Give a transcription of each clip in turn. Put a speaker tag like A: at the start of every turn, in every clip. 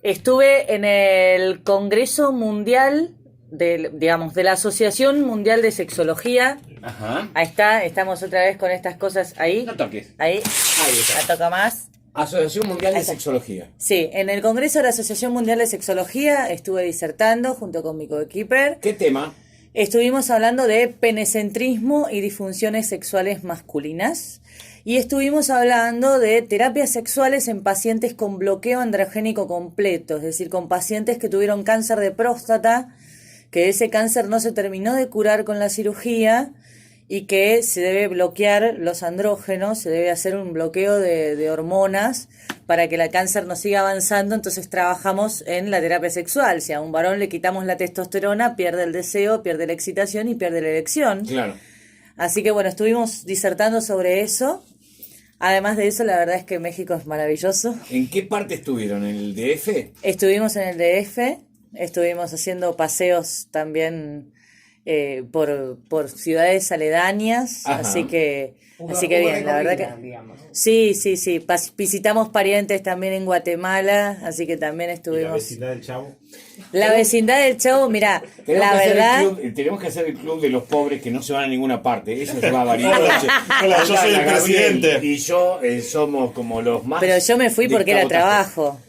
A: Estuve en el Congreso Mundial de la Asociación Mundial de Sexología.
B: Ajá.
A: Ahí está, estamos otra vez con estas cosas ahí.
B: No toques.
A: Ahí,
B: Ahí está.
A: la toca más.
B: Asociación Mundial
A: Ahí
B: de
A: está.
B: Sexología.
A: Sí, en el Congreso de la Asociación Mundial de Sexología estuve disertando junto con mi coequiper.
B: ¿Qué tema?
A: Estuvimos hablando de penecentrismo y disfunciones sexuales masculinas. Y estuvimos hablando de terapias sexuales en pacientes con bloqueo androgénico completo, es decir, con pacientes que tuvieron cáncer de próstata, que ese cáncer no se terminó de curar con la cirugía y que se debe bloquear los andrógenos, se debe hacer un bloqueo de hormonas para que el cáncer no siga avanzando. Entonces trabajamos en la terapia sexual. Si a un varón le quitamos la testosterona, pierde el deseo, pierde la excitación y pierde la erección.
B: Claro.
A: Así que bueno, estuvimos disertando sobre eso. Además de eso, la verdad es que México es maravilloso.
B: ¿En qué parte estuvieron? ¿En el DF?
A: Estuvimos en el DF, estuvimos haciendo paseos también por ciudades aledañas,
B: Ajá.
A: así que
C: Hubo
A: bien, la verdad que
C: digamos.
A: sí, visitamos parientes también en Guatemala, así que también
D: ¿Y la
A: estuvimos.
D: vecindad del Chavo?
A: La vecindad del Chavo, mirá, la verdad.
B: Tenemos que hacer el club de los pobres que no se van a ninguna parte. Eso se va a variar.
D: Hola, yo soy el presidente.
B: Y yo somos como los más.
A: Pero yo me fui porque era
B: dictados.
A: trabajo.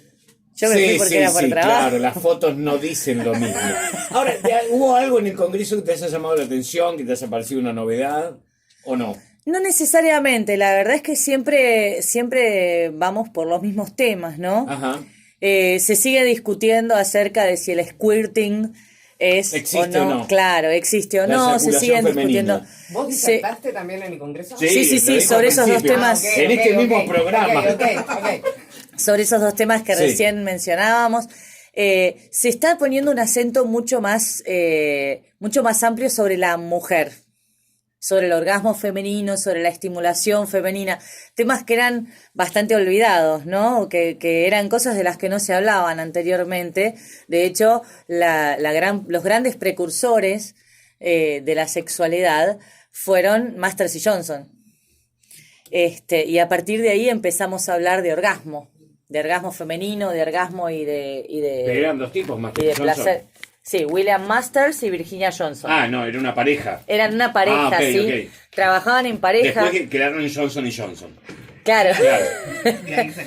A: Yo me fui porque era por trabajo.
B: Claro, las fotos no dicen lo mismo. Ahora, ¿hubo algo en el Congreso que te haya llamado la atención, que te haya parecido una novedad o no?
A: No necesariamente, la verdad es que siempre vamos por los mismos temas, ¿no?
B: Ajá.
A: Se sigue discutiendo acerca de si el squirting
B: ¿Existe o no?
A: Claro, existe o
B: La
A: no, se
B: eyaculación
A: siguen
B: femenina.
A: discutiendo.
C: ¿Vos
A: Se-
C: disertaste también en el Congreso?
A: Sí,
B: lo dijo
A: sobre
B: al
A: esos dos
B: principio.
A: temas.
B: En este mismo programa.
C: Ok.
A: Sobre esos dos temas que
B: Sí.
A: recién mencionábamos, se está poniendo un acento mucho más amplio sobre la mujer, sobre el orgasmo femenino, sobre la estimulación femenina, temas que eran bastante olvidados, ¿no? Que eran cosas de las que no se hablaban anteriormente. De hecho, los grandes precursores de la sexualidad fueron Masters y Johnson. Y a partir de ahí empezamos a hablar de orgasmo femenino, de orgasmo y de
B: Pero eran dos tipos más
A: y de placer. Sí, William Masters y Virginia Johnson.
B: Ah, no, era una pareja.
A: Eran una pareja,
B: ok,
A: sí.
B: ok.
A: Trabajaban en pareja.
B: Después que quedaron en Johnson y Johnson.
A: Claro.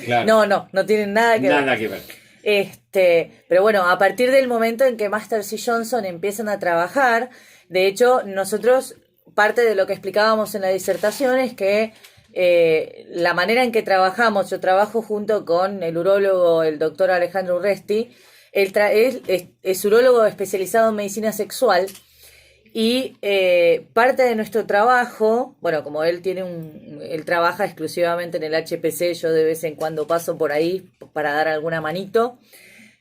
B: Claro.
A: No tienen nada que ver.
B: Nada que ver.
A: Pero bueno, a partir del momento en que Masters y Johnson empiezan a trabajar, de hecho, nosotros, parte de lo que explicábamos en la disertación es que la manera en que trabajamos, yo trabajo junto con el urólogo, el doctor Alejandro Urresti. Él es urólogo especializado en medicina sexual y parte de nuestro trabajo, bueno, como él trabaja exclusivamente en el HPC, yo de vez en cuando paso por ahí para dar alguna manito.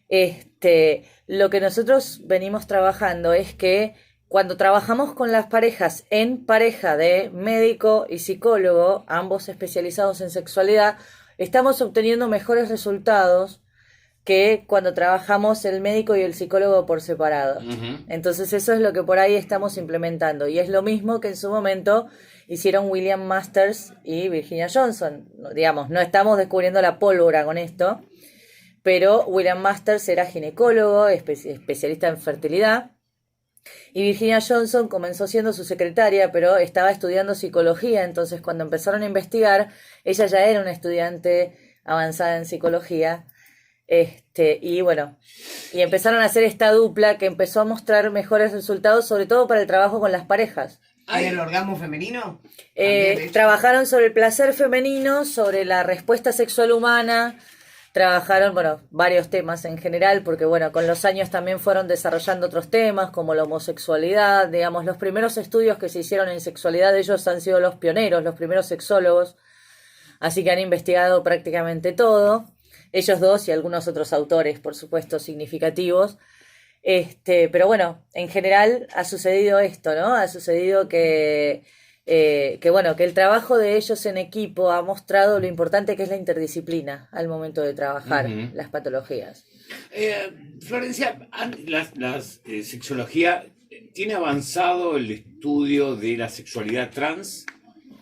A: Lo que nosotros venimos trabajando es que cuando trabajamos con las parejas en pareja de médico y psicólogo, ambos especializados en sexualidad, estamos obteniendo mejores resultados que cuando trabajamos el médico y el psicólogo por separado.
B: Ujú.
A: Entonces eso es lo que por ahí estamos implementando. Y es lo mismo que en su momento hicieron William Masters y Virginia Johnson. Digamos, no estamos descubriendo la pólvora con esto, pero William Masters era ginecólogo, especialista en fertilidad, y Virginia Johnson comenzó siendo su secretaria, pero estaba estudiando psicología. Entonces cuando empezaron a investigar, ella ya era una estudiante avanzada en psicología. Y bueno, y empezaron a hacer esta dupla que empezó a mostrar mejores resultados, sobre todo para el trabajo con las parejas.
C: ¿Hay el orgasmo femenino? También, de hecho.
A: Trabajaron sobre el placer femenino, sobre la respuesta sexual humana, trabajaron, bueno, varios temas en general, porque bueno, con los años también fueron desarrollando otros temas, como la homosexualidad. Digamos, los primeros estudios que se hicieron en sexualidad, ellos han sido los pioneros, los primeros sexólogos, así que han investigado prácticamente todo. Ellos dos y algunos otros autores, por supuesto, significativos. Pero bueno, en general ha sucedido esto, ¿no? Ha sucedido que el trabajo de ellos en equipo ha mostrado lo importante que es la interdisciplina al momento de trabajar las patologías.
B: Florencia, sexología, ¿tiene avanzado el estudio de la sexualidad trans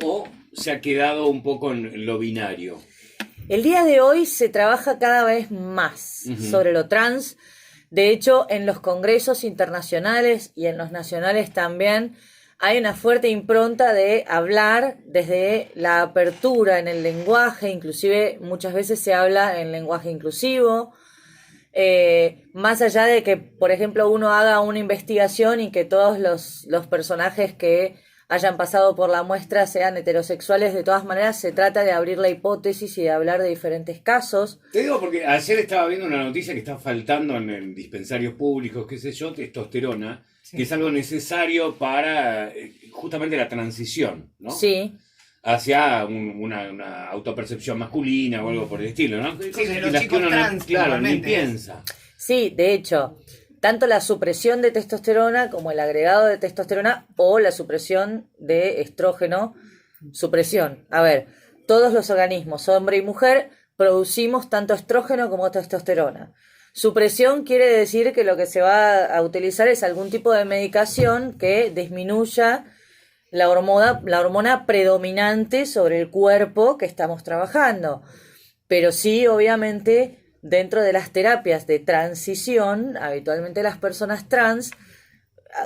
B: o se ha quedado un poco en lo binario?
A: El día de hoy se trabaja cada vez más sobre lo trans. De hecho, en los congresos internacionales y en los nacionales también hay una fuerte impronta de hablar desde la apertura en el lenguaje, inclusive muchas veces se habla en lenguaje inclusivo, más allá de que, por ejemplo, uno haga una investigación y que todos los personajes que hayan pasado por la muestra sean heterosexuales, de todas maneras se trata de abrir la hipótesis y de hablar de diferentes casos.
B: Te digo porque ayer estaba viendo una noticia que está faltando en dispensarios públicos, qué sé yo, testosterona, que es algo necesario para justamente la transición, ¿no?
A: Sí.
B: Hacia una autopercepción masculina o algo por el estilo, ¿no?
C: Sí, de
B: Y
C: los
B: las
C: chicos
B: que uno
C: trans,
B: claro, ni
C: normalmente.
B: piensa.
A: Sí, de hecho, tanto la supresión de testosterona como el agregado de testosterona o la supresión de estrógeno, supresión. A ver, todos los organismos, hombre y mujer, producimos tanto estrógeno como testosterona. Supresión quiere decir que lo que se va a utilizar es algún tipo de medicación que disminuya la hormona predominante sobre el cuerpo que estamos trabajando. Pero sí, obviamente, dentro de las terapias de transición, habitualmente las personas trans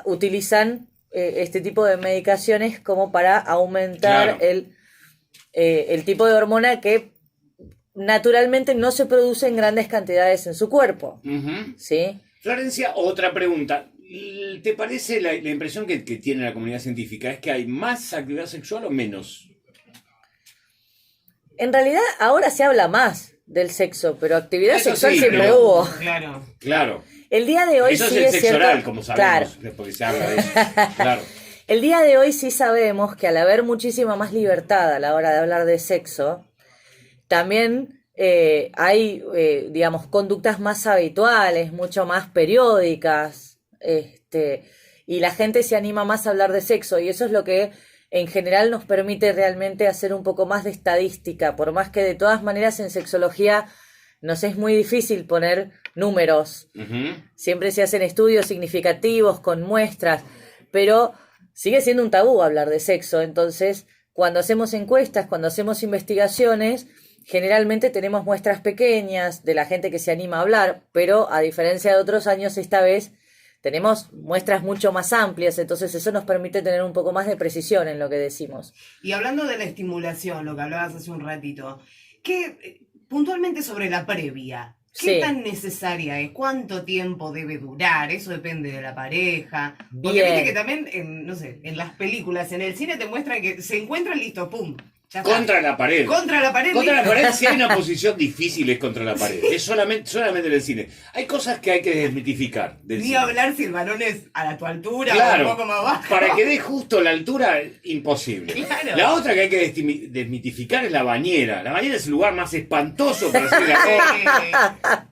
A: utilizan este tipo de medicaciones como para aumentar el tipo de hormona que naturalmente no se produce en grandes cantidades en su cuerpo. ¿Sí?
B: Florencia, otra pregunta. ¿Te parece la impresión que tiene la comunidad científica es que hay más actividad sexual o menos?
A: En realidad ahora se habla más del sexo, pero actividad
B: Eso
A: sexual
B: sí,
A: siempre
B: pero-
A: hubo.
C: Claro.
A: El día de hoy
B: Eso
A: sí
B: es el sexo
A: cierto.
B: oral, como sabemos,
A: Claro.
B: porque se habla de eso. Claro.
A: El día de hoy sí sabemos que al haber muchísima más libertad a la hora de hablar de sexo, también hay, digamos, conductas más habituales, mucho más periódicas, y la gente se anima más a hablar de sexo, y eso es lo que en general nos permite realmente hacer un poco más de estadística, por más que de todas maneras en sexología nos es muy difícil poner números. Siempre se hacen estudios significativos con muestras, pero sigue siendo un tabú hablar de sexo. Entonces, cuando hacemos encuestas, cuando hacemos investigaciones, generalmente tenemos muestras pequeñas de la gente que se anima a hablar, pero a diferencia de otros años, esta vez tenemos muestras mucho más amplias, entonces eso nos permite tener un poco más de precisión en lo que decimos.
C: Y hablando de la estimulación, lo que hablabas hace un ratito, puntualmente sobre la previa, ¿qué
A: Sí.
C: tan necesaria es? ¿Cuánto tiempo debe durar? Eso depende de la pareja. Porque
A: Bien.
C: viste que también, no sé, en las películas, en el cine te muestran que se encuentran listos, ¡pum! Ya está.
B: Contra la pared.
C: Contra la pared.
B: Contra la
C: listo.
B: pared, si hay una posición difícil es contra la pared. Es solamente en el cine. Hay cosas que hay que desmitificar del
C: Ni
B: cine.
C: hablar si el balón es a tu altura o
B: Claro,
C: un poco más bajo.
B: para que dé justo la altura, imposible.
C: Claro.
B: La otra que hay que desmitificar es la bañera. La bañera es el lugar más espantoso para hacer la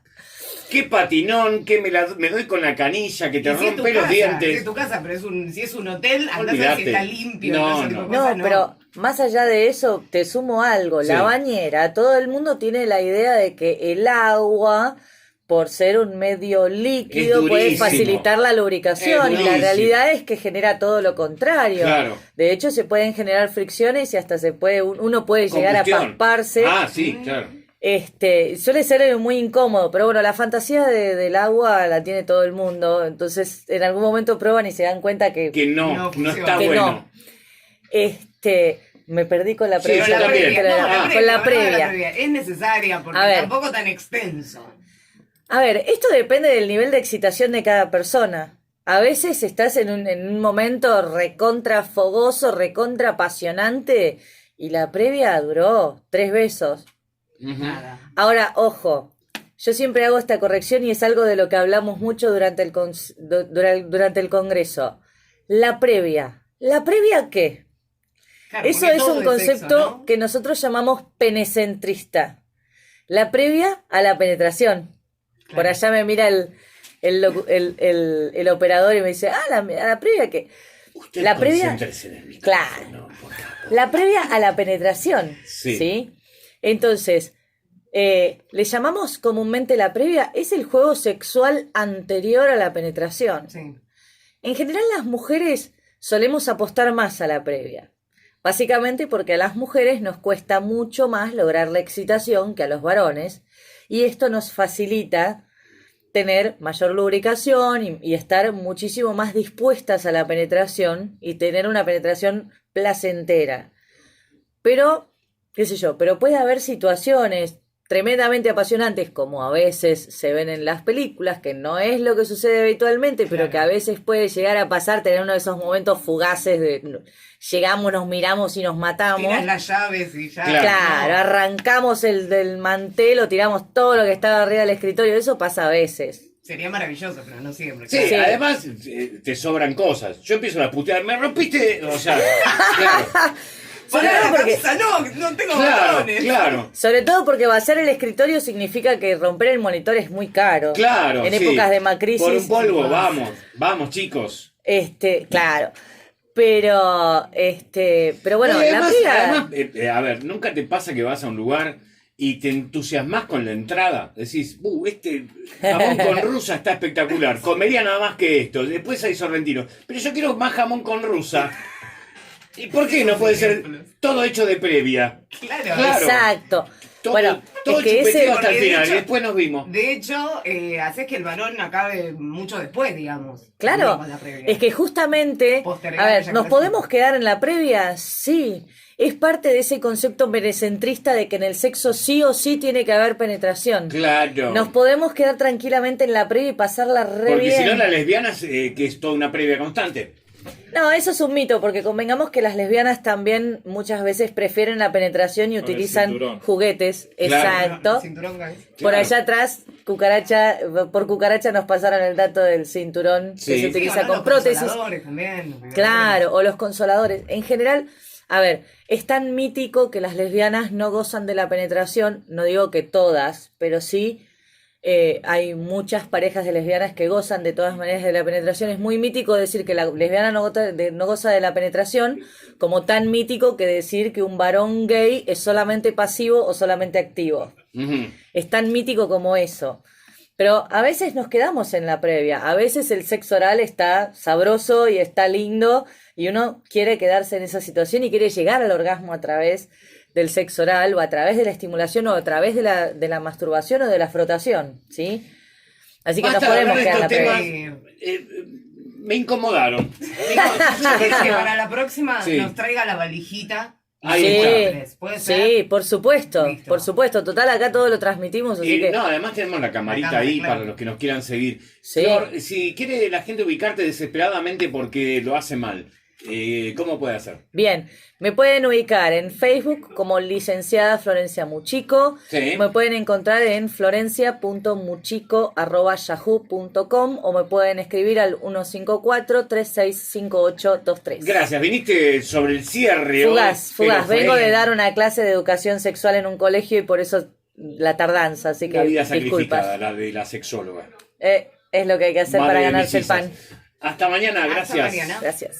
B: Qué patinón, que me doy con la canilla, que te
C: Y si es tu
B: rompe los
C: casa, si
B: dientes.
C: es tu casa, pero si es un hotel, andá a ver si
B: Olvídate.
C: está limpio.
B: No,
C: todo ese tipo de
B: no.
C: cosas,
A: No, pero más allá de eso, te sumo algo.
B: Sí.
A: La bañera, todo el mundo tiene la idea de que el agua, por ser un medio líquido,
B: Es
A: puede
B: durísimo.
A: facilitar la lubricación.
B: Es
A: Y la
B: durísimo.
A: realidad es que genera todo lo contrario.
B: Claro.
A: De hecho, se pueden generar fricciones y hasta uno puede llegar a
B: Combustión.
A: pasparse.
B: Ah, sí, claro.
A: Suele ser muy incómodo, pero bueno, la fantasía del agua la tiene todo el mundo. Entonces, en algún momento prueban y se dan cuenta que
B: Que no
C: funciona.
B: está
A: que
B: bueno.
A: no. Me perdí con la
B: Sí,
A: previa.
B: yo también.
A: Con la
C: hablamos de
A: previa.
C: Es necesaria porque
A: A ver.
C: tampoco tan extenso.
A: A ver, esto depende del nivel de excitación de cada persona. A veces estás en un momento recontra fogoso, recontra apasionante, y la previa duró 3 besos.
C: Nada.
A: Ahora, ojo, yo siempre hago esta corrección y es algo de lo que hablamos mucho durante durante el Congreso. La previa. ¿La previa qué?
C: Claro,
A: Eso
C: porque
A: es
C: todo
A: un
C: es
A: concepto
C: sexo, ¿no?
A: que nosotros llamamos penecentrista. La previa a la penetración.
C: Claro.
A: Por allá me mira el operador y me dice, la previa qué.
B: Usted
A: La previa-
B: concéntrese en el micrófono, por favor.
A: La previa a la penetración.
B: Sí.
A: Entonces, le llamamos comúnmente la previa, es el juego sexual anterior a la penetración.
C: Sí.
A: En general las mujeres solemos apostar más a la previa. Básicamente porque a las mujeres nos cuesta mucho más lograr la excitación que a los varones, y esto nos facilita tener mayor lubricación y estar muchísimo más dispuestas a la penetración y tener una penetración placentera. Pero, qué sé yo, pero puede haber situaciones tremendamente apasionantes, como a veces se ven en las películas, que no es lo que sucede habitualmente, pero que a veces puede llegar a pasar, tener uno de esos momentos fugaces de llegamos, nos miramos y nos matamos.
C: Tiras las llaves y ya.
A: Claro, arrancamos el del mantel o tiramos todo lo que estaba arriba del escritorio, eso pasa a veces.
C: Sería maravilloso, pero no siempre.
B: Sí,
A: Sí.
B: además te sobran cosas. Yo empiezo a putear, me rompiste, o sea, claro.
C: Para
A: Sobre
C: la
A: todo porque-
C: cabeza, no tengo
B: Claro,
C: botones.
B: claro.
A: Sobre todo porque vaciar el escritorio significa que romper el monitor es muy caro.
B: Claro,
A: En
B: sí.
A: épocas de macrisis.
B: Por un polvo, vamos chicos.
A: Claro. Pero bueno,
B: No, y además,
A: la piba...
B: a ver, ¿nunca te pasa que vas a un lugar y te entusiasmas con la entrada? Decís, este jamón con rusa está espectacular, comería nada más que esto, después hay sorrentino, pero yo quiero más jamón con rusa. ¿Y por qué no puede ser todo hecho de previa?
C: Claro.
A: Exacto.
B: Todo,
A: Bueno,
B: todo
A: es que ese...
B: chupeteo hasta el
C: porque de
B: final,
C: hecho-
B: y después nos vimos.
C: De hecho, haces que el varón acabe mucho después, digamos.
A: Claro,
C: Con la previa.
A: es que justamente,
C: Postergar
A: a ver,
C: esa
A: ¿nos
C: clase.
A: podemos quedar en la previa? Sí, es parte de ese concepto merecentrista de que en el sexo sí o sí tiene que haber penetración.
B: Claro.
A: Nos podemos quedar tranquilamente en la previa y pasarla re
B: Porque
A: bien.
B: si no, las lesbianas, que es toda una previa constante.
A: No, eso es un mito, porque convengamos que las lesbianas también muchas veces prefieren la penetración y
D: Con el
A: utilizan
D: cinturón.
A: juguetes.
B: Claro.
A: Exacto.
C: Cinturón, ¿sabes?
A: Por
B: Claro.
A: allá atrás, por cucaracha nos pasaron el dato del cinturón
B: Sí.
A: que se
B: Sí,
A: utiliza
C: o no,
A: con
C: los
A: prótesis.
C: consoladores también.
A: Claro, o los consoladores. En general, a ver, es tan mítico que las lesbianas no gozan de la penetración, no digo que todas, pero sí hay muchas parejas de lesbianas que gozan de todas maneras de la penetración. Es muy mítico decir que la lesbiana no goza de la penetración, como tan mítico que decir que un varón gay es solamente pasivo o solamente activo.
B: Ujú.
A: Es tan mítico como eso. Pero a veces nos quedamos en la previa. A veces el sexo oral está sabroso y está lindo y uno quiere quedarse en esa situación y quiere llegar al orgasmo a través del sexo oral o a través de la estimulación o a través de la masturbación o de la frotación, ¿sí? Así que
B: Basta
A: nos
B: de
A: podemos
B: hablar de
A: quedar en la
B: estos
A: previa.
B: temas. Me incomodaron.
C: Yo quiero que para la próxima
B: Sí.
C: nos traiga la valijita.
B: Ahí
A: Sí,
B: está.
C: ¿Puede ser?
A: sí, por supuesto,
C: Listo.
A: por supuesto. Total, acá todo lo transmitimos, así
B: Y
A: que...
B: no, además tenemos la camarita
C: La cámara,
B: ahí
C: claro.
B: para los que nos quieran seguir.
A: Sí.
B: Flor, si quiere la gente ubicarte desesperadamente porque lo hace mal, ¿cómo puede hacer?
A: Bien, me pueden ubicar en Facebook como licenciada Florencia Muchico.
B: Sí.
A: Me pueden encontrar en florencia.muchico@yahoo.com o me pueden escribir al 154-365823.
B: Gracias, viniste sobre el cierre.
A: Fugaz,
B: hoy,
A: fugaz.
B: pero
A: Vengo
B: fue
A: de dar una clase de educación sexual en un colegio y por eso la tardanza, así que
B: una vida sacrificada,
A: disculpas.
B: la de la sexóloga.
A: Es lo que hay que hacer
B: Madre
A: para
B: de
A: ganarse el
B: mellizas.
A: pan.
B: Hasta mañana,
C: Hasta
B: gracias.
C: mañana.
A: Gracias.